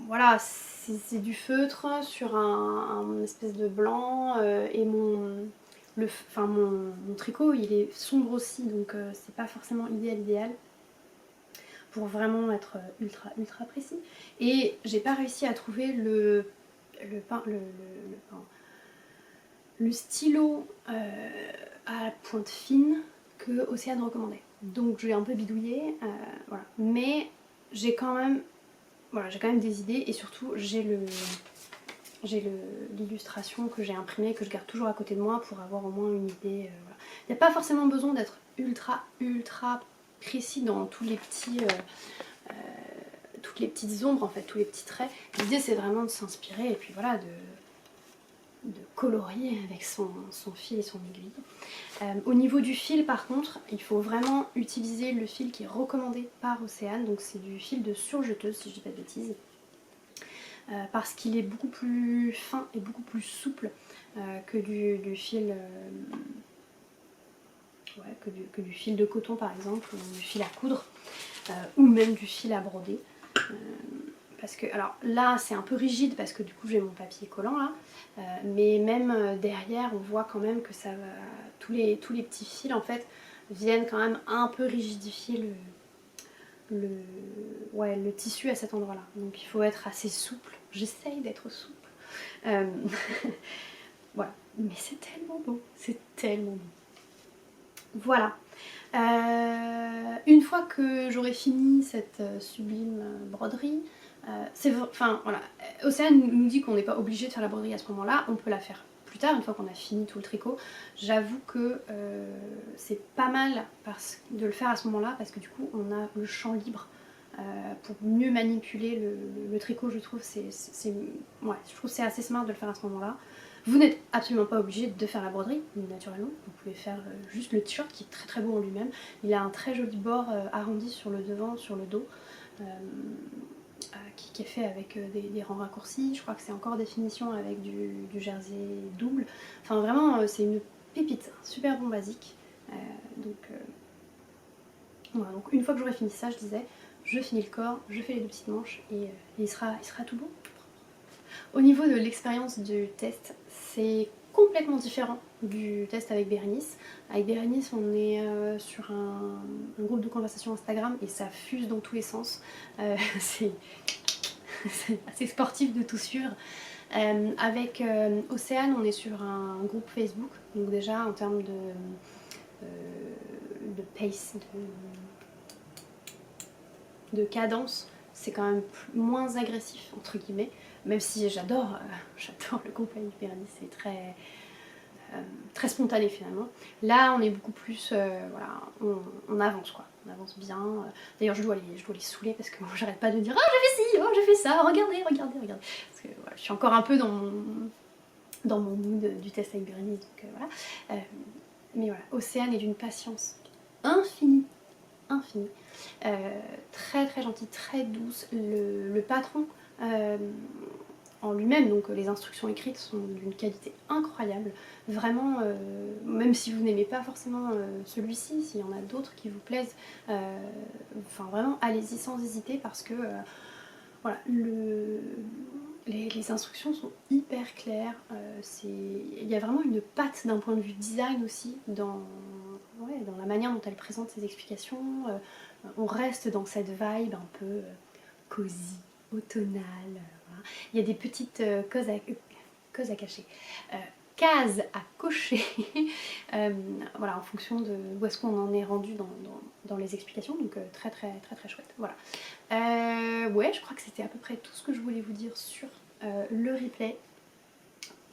voilà, c'est du feutre sur un espèce de blanc et mon tricot il est sombre aussi, donc c'est pas forcément idéal pour vraiment être ultra précis. Et j'ai pas réussi à trouver le stylo à pointe fine que Océane recommandait. Donc j'ai un peu bidouillé, voilà. Mais j'ai quand même des idées et surtout j'ai l'illustration que j'ai imprimée, que je garde toujours à côté de moi pour avoir au moins une idée. Voilà. Il n'y a pas forcément besoin d'être ultra précis dans tous les petits toutes les petites ombres en fait, tous les petits traits. L'idée c'est vraiment de s'inspirer et puis voilà de colorier avec son fil et son aiguille. Au niveau du fil par contre, il faut vraiment utiliser le fil qui est recommandé par Océane, donc c'est du fil de surjeteuse si je dis pas de bêtises. Parce qu'il est beaucoup plus fin et beaucoup plus souple que du fil que du fil de coton par exemple, ou du fil à coudre, ou même du fil à broder. parce que, alors là c'est un peu rigide parce que du coup j'ai mon papier collant là, mais même derrière on voit quand même que ça va, tous les petits fils en fait viennent quand même un peu rigidifier le tissu à cet endroit là, donc il faut être assez souple, j'essaye d'être souple. Voilà, mais c'est tellement beau, c'est tellement beau. Voilà. Une fois que j'aurai fini cette sublime broderie, enfin voilà, Océane nous dit qu'on n'est pas obligé de faire la broderie à ce moment-là, on peut la faire plus tard, une fois qu'on a fini tout le tricot. J'avoue que c'est pas mal de le faire à ce moment-là, parce que du coup on a le champ libre pour mieux manipuler le tricot. Je trouve c'est assez smart de le faire à ce moment-là. Vous n'êtes absolument pas obligé de faire la broderie, naturellement. Vous pouvez faire juste le t-shirt qui est très très beau en lui-même. Il a un très joli bord arrondi sur le devant, sur le dos, qui est fait avec des rangs raccourcis. Je crois que c'est encore des finitions avec du jersey double. Enfin vraiment, c'est une pépite, super bon basique. Voilà, donc une fois que j'aurai fini ça, je disais, je finis le corps, je fais les 2 petites manches et il sera tout beau. Au niveau de l'expérience du test, c'est complètement différent du test avec Bérénice. Avec Bérénice, on est sur un groupe de conversation Instagram et ça fuse dans tous les sens. C'est assez sportif de tout suivre. Avec Océane, on est sur un groupe Facebook, donc déjà en termes de pace, de cadence, c'est quand même moins agressif entre guillemets, même si j'adore le groupe avec Bérénice, c'est très spontané finalement. Là on est beaucoup plus, voilà, on avance quoi, on avance bien. D'ailleurs je dois les saouler parce que moi j'arrête pas de dire oh je fais ci, oh je fais ça, regardez. Parce que voilà, je suis encore un peu dans mon mood du test avec Bérénice, donc voilà. Mais voilà, Océane est d'une patience infinie. Très très gentille, très douce. Le patron en lui-même, donc les instructions écrites sont d'une qualité incroyable. Vraiment, même si vous n'aimez pas forcément celui-ci, s'il y en a d'autres qui vous plaisent, enfin vraiment allez-y sans hésiter parce que voilà, les instructions sont hyper claires. Il y a vraiment une patte d'un point de vue design aussi dans la manière dont elle présente ses explications. On reste dans cette vibe un peu cosy, automnale. Voilà. Il y a des petites cases à cocher voilà, en fonction de où est-ce qu'on en est rendu dans les explications, donc très chouette. Voilà. Ouais, je crois que c'était à peu près tout ce que je voulais vous dire sur le replay.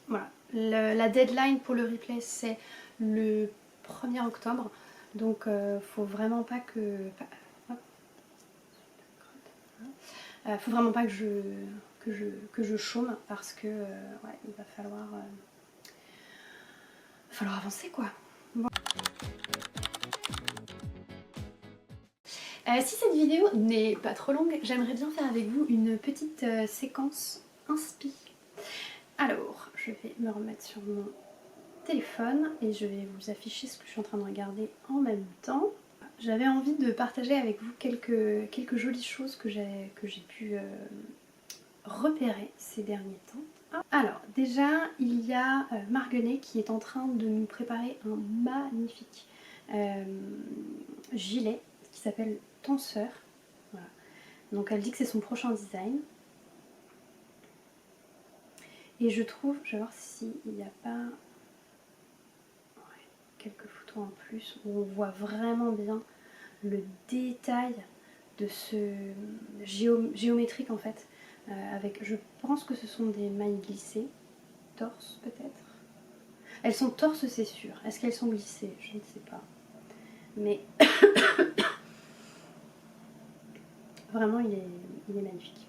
Voilà, la deadline pour le replay c'est le 1er octobre, donc faut vraiment pas que... faut vraiment pas que je chôme parce que ouais, il va falloir avancer quoi. Bon. Si cette vidéo n'est pas trop longue, j'aimerais bien faire avec vous une petite séquence inspi. Alors, je vais me remettre sur mon téléphone et je vais vous afficher ce que je suis en train de regarder en même temps. J'avais envie de partager avec vous quelques jolies choses que j'ai pu repérer ces derniers temps. Alors déjà il y a Marguenet qui est en train de nous préparer un magnifique gilet qui s'appelle Tenseur. Voilà. Donc elle dit que c'est son prochain design. Et je trouve, je vais voir s'il n'y a pas quelques photos en plus où on voit vraiment bien le détail de ce géométrique en fait. Avec, je pense que ce sont des mailles glissées, torse peut-être. Elles sont torse c'est sûr, est-ce qu'elles sont glissées? Je ne sais pas. Mais vraiment il est magnifique.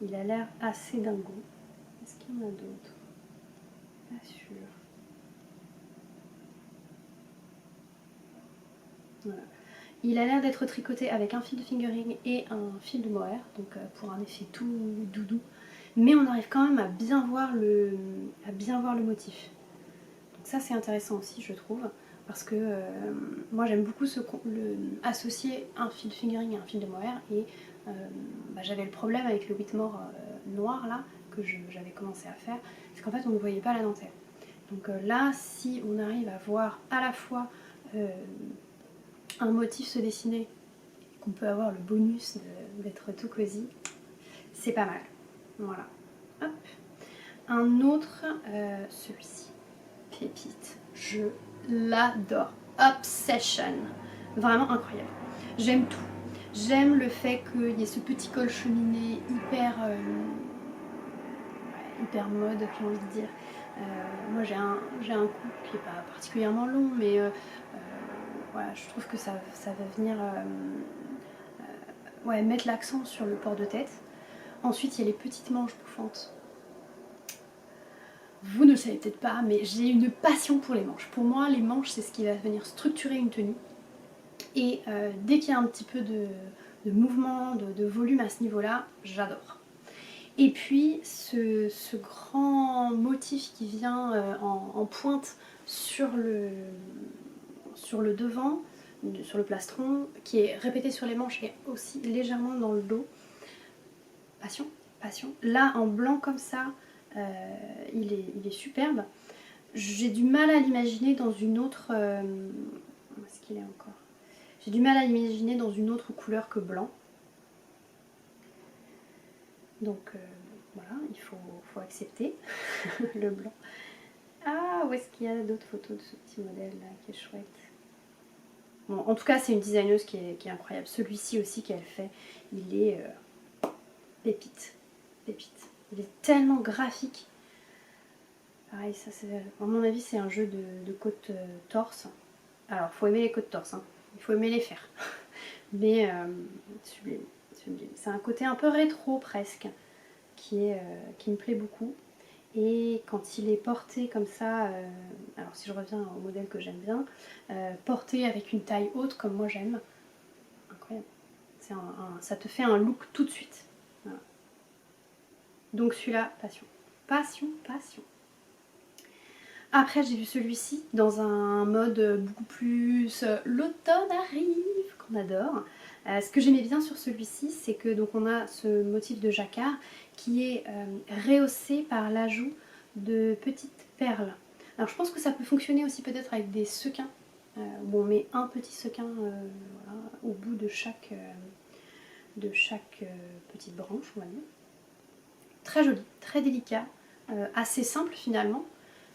Il a l'air assez dingo. Est-ce qu'il y en a d'autres? Pas sûr. Voilà. Il a l'air d'être tricoté avec un fil de fingering et un fil de mohair, donc pour un effet tout doudou. Mais on arrive quand même à bien voir le motif. Donc ça c'est intéressant aussi je trouve, parce que moi j'aime beaucoup associer un fil de fingering et un fil de mohair et j'avais le problème avec le Whitmore noir là, que j'avais commencé à faire, c'est qu'en fait on ne voyait pas la dentelle. Donc là, si on arrive à voir à la fois un motif se dessiner, qu'on peut avoir le bonus d'être tout cosy, c'est pas mal. Voilà. Hop. Un autre, celui-ci, pépite, je l'adore. Obsession, vraiment incroyable. J'aime tout. J'aime le fait qu'il y ait ce petit col cheminé hyper mode, j'ai envie de dire. Moi j'ai un cou qui n'est pas particulièrement long, mais voilà, je trouve que ça va venir mettre l'accent sur le port de tête. Ensuite il y a les petites manches bouffantes. Vous ne le savez peut-être pas, mais j'ai une passion pour les manches. Pour moi, les manches, c'est ce qui va venir structurer une tenue. Et dès qu'il y a un petit peu de mouvement, de volume à ce niveau-là, j'adore. Et puis, ce grand motif qui vient en pointe sur le devant, sur le plastron, qui est répété sur les manches et aussi légèrement dans le dos. Passion, passion. Là, en blanc comme ça, il est superbe. J'ai du mal à l'imaginer dans une autre... où est-ce qu'il est encore? J'ai du mal à l'imaginer dans une autre couleur que blanc. Donc voilà, il faut accepter le blanc. Ah, où est-ce qu'il y a d'autres photos de ce petit modèle là qui est chouette? Bon, en tout cas, c'est une designeuse qui est incroyable. Celui-ci aussi qu'elle fait, il est pépite. Pépite. Il est tellement graphique. Pareil, ça c'est, à mon avis, c'est un jeu de côte torse. Alors, il faut aimer les côtes torse, hein. Il faut aimer les faire. Mais sublime, sublime. C'est un côté un peu rétro presque, qui me plaît beaucoup. Et quand il est porté comme ça, alors si je reviens au modèle que j'aime bien, porté avec une taille haute comme moi j'aime, incroyable. Ça te fait un look tout de suite. Voilà. Donc celui-là, passion. Passion, passion. Après j'ai vu celui-ci dans un mode beaucoup plus l'automne arrive, qu'on adore. Ce que j'aimais bien sur celui-ci, c'est que donc on a ce motif de jacquard qui est rehaussé par l'ajout de petites perles. Alors je pense que ça peut fonctionner aussi peut-être avec des sequins, où on met un petit sequin voilà, au bout de chaque petite branche, on va dire. Très joli, très délicat, assez simple finalement.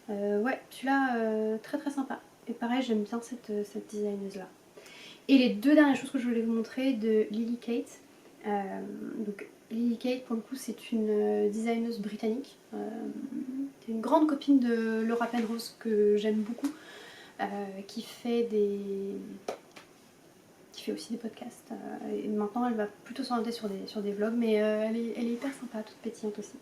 Ouais, celui-là, très très sympa. Et pareil, j'aime bien cette designeuse là. Et les deux dernières choses que je voulais vous montrer de Lily Kate. Donc Lily Kate, pour le coup, c'est une designeuse britannique. C'est une grande copine de Laura Penrose que j'aime beaucoup, qui fait aussi des podcasts. Et maintenant, elle va plutôt s'orienter sur des vlogs, mais elle est hyper sympa, toute pétillante aussi.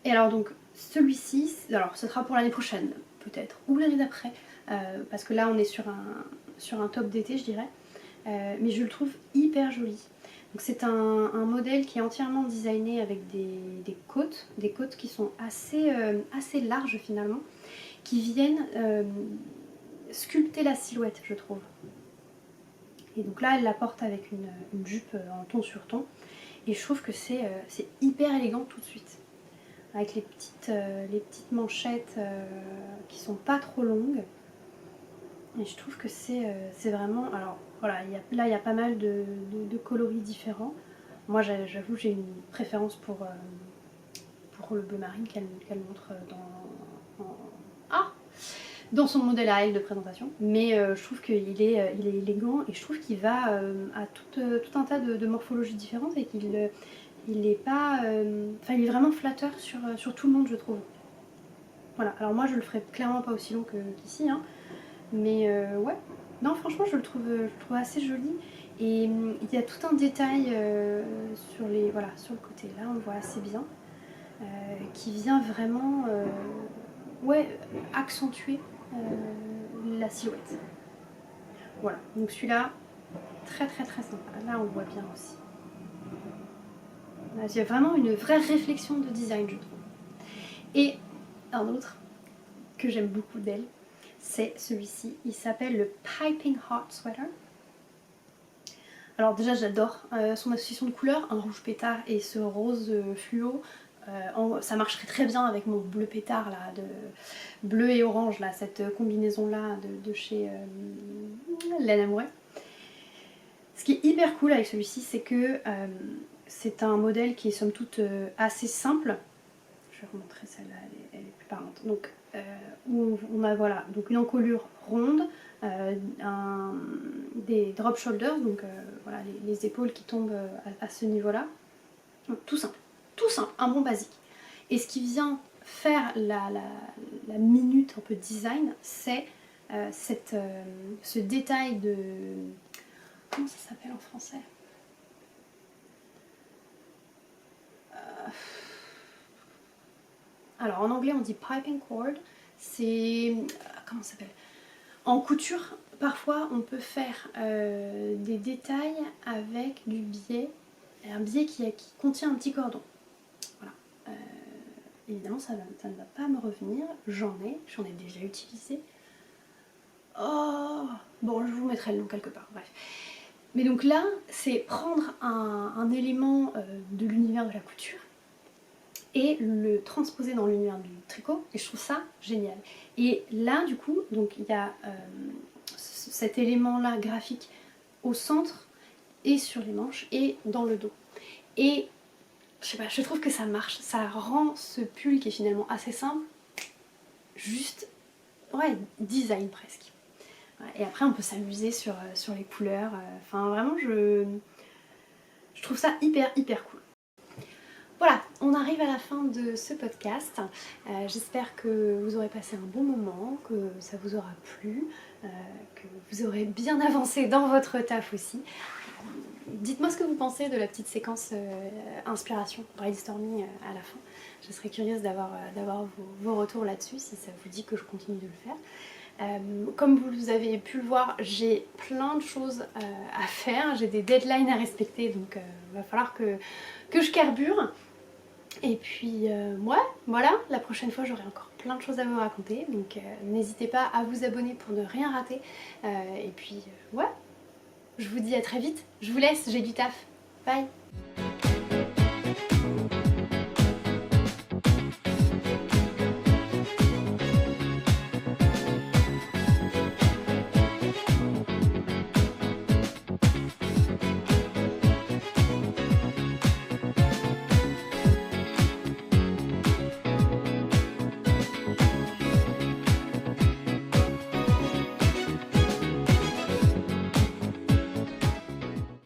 Et alors donc celui-ci, alors ce sera pour l'année prochaine peut-être, ou l'année d'après, parce que là on est sur un top d'été je dirais, mais je le trouve hyper joli. Donc c'est un modèle qui est entièrement designé avec des côtes qui sont assez larges finalement, qui viennent sculpter la silhouette je trouve. Et donc là elle la porte avec une jupe en ton sur ton, et je trouve que c'est hyper élégant tout de suite. Avec les petites manchettes qui sont pas trop longues. Et je trouve que c'est vraiment... Alors voilà, là il y a pas mal de coloris différents. Moi j'avoue j'ai une préférence pour le bleu marine qu'elle montre dans son modèle à elle de présentation. Mais je trouve qu'il est élégant et je trouve qu'il va à tout un tas de morphologies différentes et qu'il... il est pas... Enfin il est vraiment flatteur sur tout le monde je trouve. Voilà, alors moi je le ferai clairement pas aussi long qu'ici, hein, mais ouais, non franchement je le trouve assez joli. Et il y a tout un détail sur le côté, là on le voit assez bien, qui vient vraiment accentuer la silhouette. Voilà, donc celui-là, très très très sympa, là on le voit bien aussi. Il y a vraiment une vraie réflexion de design je trouve. Et un autre que j'aime beaucoup d'elle, c'est celui-ci, il s'appelle le Piping Hot Sweater. Alors déjà j'adore son association de couleurs, un rouge pétard et ce rose fluo. Ça marcherait très bien avec mon bleu pétard là, de bleu et orange là, cette combinaison là de chez Lana Mouret. Ce qui est hyper cool avec celui-ci, c'est que c'est un modèle qui est somme toute assez simple. Je vais remontrer celle-là, elle est plus parlante. Donc où on a voilà, donc une encolure ronde, des drop shoulders, donc voilà, les épaules qui tombent à ce niveau-là. Tout simple, un bon basique. Et ce qui vient faire la minute un peu design, c'est ce détail de... Comment ça s'appelle en français? Alors en anglais on dit piping cord, c'est... Comment ça s'appelle? En couture, parfois on peut faire des détails avec du biais, un biais qui contient un petit cordon. Voilà. Évidemment ça ne va pas me revenir, j'en ai déjà utilisé. Oh bon, je vous mettrai le nom quelque part, bref. Mais donc là, c'est prendre un élément de l'univers de la couture et le transposer dans l'univers du tricot, et je trouve ça génial. Et là du coup, donc il y a cet élément là graphique au centre et sur les manches et dans le dos. Et je sais pas, je trouve que ça marche, ça rend ce pull qui est finalement assez simple, juste, ouais, design presque. Et après on peut s'amuser sur les couleurs, enfin vraiment je trouve ça hyper cool. Voilà, on arrive à la fin de ce podcast. J'espère que vous aurez passé un bon moment, que ça vous aura plu, que vous aurez bien avancé dans votre taf aussi. Dites-moi ce que vous pensez de la petite séquence inspiration, brainstorming à la fin. Je serais curieuse d'avoir vos retours là-dessus, si ça vous dit que je continue de le faire. Comme vous avez pu le voir, j'ai plein de choses à faire, j'ai des deadlines à respecter, donc il va falloir que je carbure. Et puis ouais, voilà, la prochaine fois j'aurai encore plein de choses à vous raconter, donc n'hésitez pas à vous abonner pour ne rien rater. Et puis ouais, je vous dis à très vite, je vous laisse, j'ai du taf, bye.